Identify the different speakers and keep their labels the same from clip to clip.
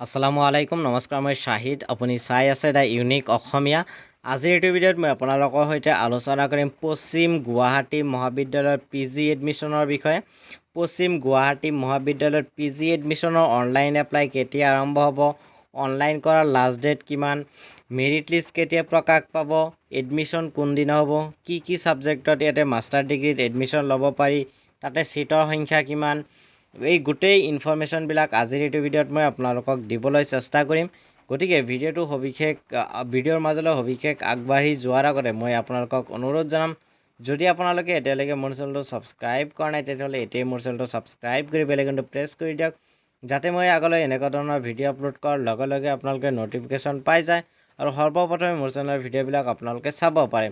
Speaker 1: আসসালামু আলাইকুম নমস্কাৰ মই শাহিদ আপুনি চাই আছে দা ইউনিক অসমীয়া আজিৰ এই ভিডিঅ'ত মই আপোনালোকৰ সৈতে আলোচনা কৰিম পশ্চিম গুৱাহাটী মহাবিদ্যালয়ৰ পিজি এডমিশনৰ বিষয়ে পশ্চিম গুৱাহাটী মহাবিদ্যালয়ৰ পিজি এডমিশনৰ অনলাইন এপ্লাই কেতিয়া আৰম্ভ হ'ব অনলাইন কৰাৰ লাষ্ট ডেট কিমান মেৰিট লিষ্ট কেতিয়া প্ৰকাশ পাব এডমিশন কোন দিনা হ'ব কি সাবজেক্টত ইয়াতে মাষ্টাৰ ডিগ্ৰীত এডমিশন ল'ব পাৰি তাতে সিটৰ সংখ্যা কিমান এই গোটেই ইনফৰমেশ্যনবিলাক আজিৰ এইটো ভিডিঅ'ত মই আপোনালোকক দিবলৈ চেষ্টা কৰিম গতিকে ভিডিঅ'ৰ মাজলৈ সবিশেষ আগবাঢ়ি যোৱাৰ আগতে মই আপোনালোকক অনুৰোধ জনাম যদি আপোনালোকে এতিয়ালৈকে মোৰ চেনেলটো ছাবস্ক্ৰাইব কৰা নাই তেতিয়াহ'লে এতিয়াই মোৰ চেনেলটো ছাবস্ক্ৰাইব কৰি বেল আইকনটো প্ৰেছ কৰি দিয়ক যাতে মই আগলৈ এনেকুৱা ধৰণৰ ভিডিঅ' আপলোড কৰাৰ লগে লগে আপোনালোকে ন'টিফিকেশ্যন পাই যায় আৰু সৰ্বপ্ৰথমে মোৰ চেনেলৰ ভিডিঅ'বিলাক আপোনালোকে চাব পাৰে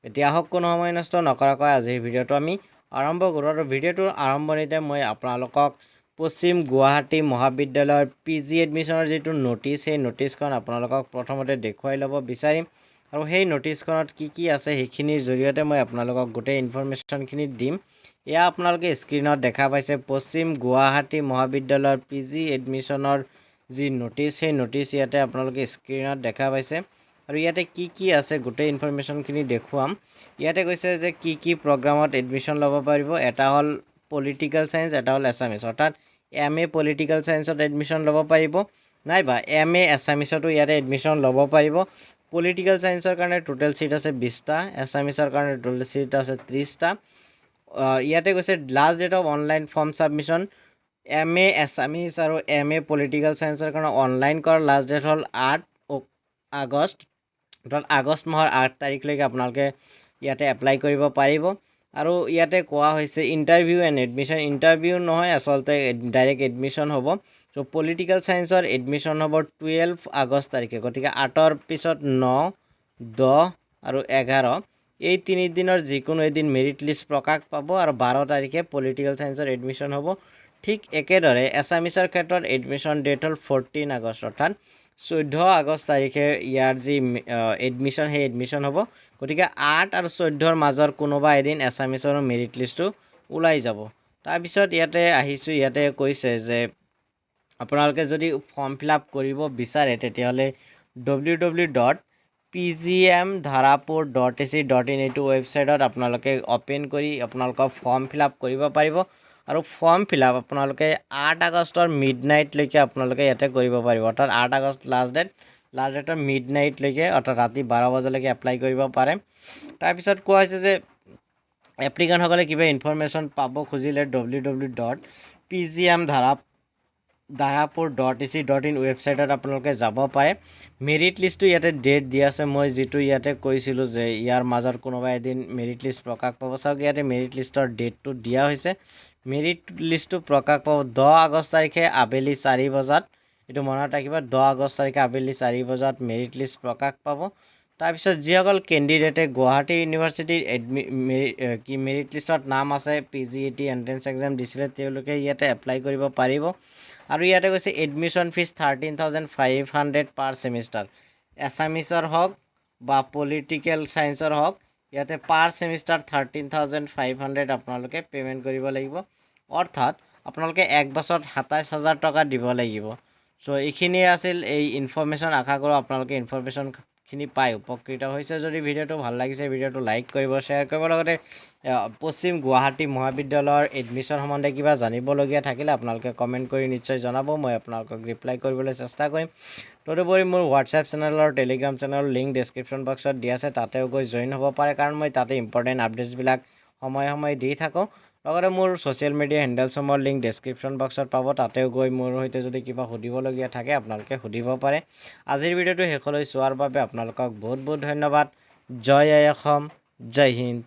Speaker 1: এতিয়া আহক কোনো সময় নষ্ট নকৰাকৈ আজিৰ ভিডিঅ'টো আমি আৰম্ভ কৰোঁ আৰু ভিডিঅ'টোৰ আৰম্ভণিতে মই আপোনালোকক পশ্চিম গুৱাহাটী মহাবিদ্যালয়ৰ পিজি এডমিশনৰ যিটো নটিচ সেই নটিচখন আপোনালোকক প্ৰথমতে দেখুৱাই ল'ব বিচাৰিম আৰু সেই নটিচখনত কি আছে সেইখিনিৰ জৰিয়তে মই আপোনালোকক গোটেই ইনফৰমেশ্যনখিনি দিম এয়া আপোনালোকে স্ক্ৰীনত দেখা পাইছে পশ্চিম গুৱাহাটী মহাবিদ্যালয়ৰ পিজি এডমিশনৰ যি নটিচ সেই নটিচ ইয়াতে আপোনালোকে স্ক্ৰীনত দেখা পাইছে আৰু ইয়াতে কি আছে গোটেই ইনফৰমেশ্যনখিনি দেখুৱাম ইয়াতে কৈছে যে কি প্ৰগ্ৰামত এডমিশন ল'ব পাৰিব এটা হ'ল পলিটিক্যাল সায়েন্স এটা হ'ল এছামিছ অৰ্থাৎ MA পলিটিক্যাল সায়েন্সত এডমিশন ল'ব পাৰিব নাইবা MA এছামিছতো ইয়াতে এডমিশন ল'ব পাৰিব পলিটিক্যাল সায়েন্সৰ কাৰণে টোটেল সিট আছে 20টা এছামিছৰ কাৰণে টোটেল সিট আছে 30টা ইয়াতে কৈছে last date of online form submission MA exams আৰু MA পলিটিক্যাল সায়েন্সৰ কাৰণে অনলাইন কৰাৰ লাষ্ট ডেট হ'ল 8 আগষ্ট অৰ্থাৎ আগষ্ট মাহৰ 8 তাৰিখলৈকে আপোনালোকে ইয়াতে এপ্লাই কৰিব পাৰিব আৰু ইয়াতে কোৱা হৈছে ইণ্টাৰভিউ এণ্ড এডমিশন ইণ্টাৰভিউ নহয় আচলতে ডাইৰেক্ট এডমিশন হ'ব চ' পলিটিক্যাল সায়েন্সৰ এডমিশন হ'ব 12 আগষ্ট তাৰিখে গতিকে 8ৰ পিছত 9 10 আৰু 11 এই 3 দিনৰ যিকোনো এদিন মেৰিট লিষ্ট প্ৰকাশ পাব আৰু 12 তাৰিখে পলিটিক্যাল সায়েন্সৰ এডমিশন হ'ব ঠিক একেদৰে এছামিছৰ ক্ষেত্ৰত এডমিশন ডেট হ'ল 14 আগষ্ট অৰ্থাৎ 14 আগষ্ট তাৰিখে ইয়াৰ যি এডমিশন সেই এডমিশন হ'ব গতিকে 8 আৰু 14ৰ মাজৰ কোনোবা এদিন এছামিছৰ মেৰিট লিষ্টটো ওলাই যাব তাৰপিছত ইয়াতে আহিছোঁ ইয়াতে কৈছে যে আপোনালোকে যদি ফৰ্ম ফিলআপ কৰিব বিচাৰে তেতিয়াহ'লে www.pgmdharapur.ac.in এইটো ৱেবছাইটত আপোনালোকে অপেন কৰি আপোনালোকৰ ফৰ্ম ফিলআপ কৰিব পাৰিব আৰু ফৰ্ম ফিলআপ আপোনালোকে 8 আগষ্টৰ মিডনাইটলৈকে আপোনালোকে ইয়াতে কৰিব পাৰিব অৰ্থাৎ 8 আগষ্ট লাষ্ট ডেটৰ মিডনাইটলৈকে অৰ্থাৎ ৰাতি 12 বজালৈকে এপ্লাই কৰিব পাৰে তাৰপিছত কোৱা হৈছে যে এপ্লিকেণ্টসকলে কিবা ইনফৰমেশ্যন পাব খুজিলে www.pgmdharapur.ac.in ৱেবছাইটত আপোনালোকে যাব পাৰে মেৰিট লিষ্টটো ইয়াতে ডেট দিয়া আছে মই যিটো ইয়াতে কৈছিলোঁ যে ইয়াৰ মাজত কোনোবা এদিন মেৰিট লিষ্ট প্ৰকাশ পাব চাওক ইয়াতে মেৰিট লিষ্টৰ ডেটটো দিয়া হৈছে মেৰিট লিষ্টটো প্ৰকাশ পাব 10 আগষ্ট তাৰিখে আবেলি 4 বজাত এইটো মনত ৰাখিব 10 আগষ্ট তাৰিখে আবেলি 4 বজাত মেৰিট লিষ্ট প্ৰকাশ পাব তাৰপিছত যিসকল কেণ্ডিডেটে গুৱাহাটী ইউনিভাৰ্চিটিৰ মেৰিট লিষ্টত নাম আছে PGET এণ্ট্ৰেন্স এক্সাম দিছিলে তেওঁলোকে ইয়াতে এপ্লাই কৰিব পাৰিব আৰু ইয়াতে কৈছে এডমিশ্যন ফিজ 13,500 পাৰ ছেমিষ্টাৰ এছামিছৰ হওক বা পলিটিক্যাল সায়েন্সৰ হওক ইয়াতে পাৰ ছেমিষ্টাৰ 13,500 আপোনালোকে পে'মেণ্ট কৰিব লাগিব অৰ্থাৎ আপোনালোকে এক বছৰত 27,000 টকা দিব লাগিব চ' এইখিনিয়ে আছিল এই ইনফৰমেশ্যন আশা কৰোঁ আপোনালোকে ইনফৰমেশ্যনখিনি পাই উপকৃত হৈছে যদি ভিডিঅ'টো ভাল লাগিছে ভিডিঅ'টো লাইক কৰিব শ্বেয়াৰ কৰিব লগতে পশ্চিম গুৱাহাটী মহাবিদ্যালয়ৰ এডমিশ্যন সম্বন্ধে কিবা জানিবলগীয়া থাকিলে আপোনালোকে কমেণ্ট কৰি নিশ্চয় জনাব মই আপোনালোকক ৰিপ্লাই কৰিবলৈ চেষ্টা কৰিম তদুপৰি মোৰ হোৱাটছএপ চেনেল আৰু টেলিগ্ৰাম চেনেলৰ লিংক ডেছক্ৰিপশ্যন বক্সত দিয়া আছে তাতেও গৈ জইন হ'ব পাৰে কাৰণ মই তাতে ইম্পৰ্টেণ্ট আপডেটছবিলাক সময়ে দি থাকোঁ লগতে মোৰ ছ'চিয়েল মিডিয়া হেণ্ডেলছসমূহৰ লিংক ডেছক্ৰিপশ্যন বক্সত পাব তাতেও গৈ মোৰ সৈতে যদি কিবা সুধিবলগীয়া থাকে আপোনালোকে সুধিব পাৰে আজিৰ ভিডিঅ'টো শেষলৈ চোৱাৰ বাবে আপোনালোকক বহুত ধন্যবাদ জয় আই অসম জয় হিন্দ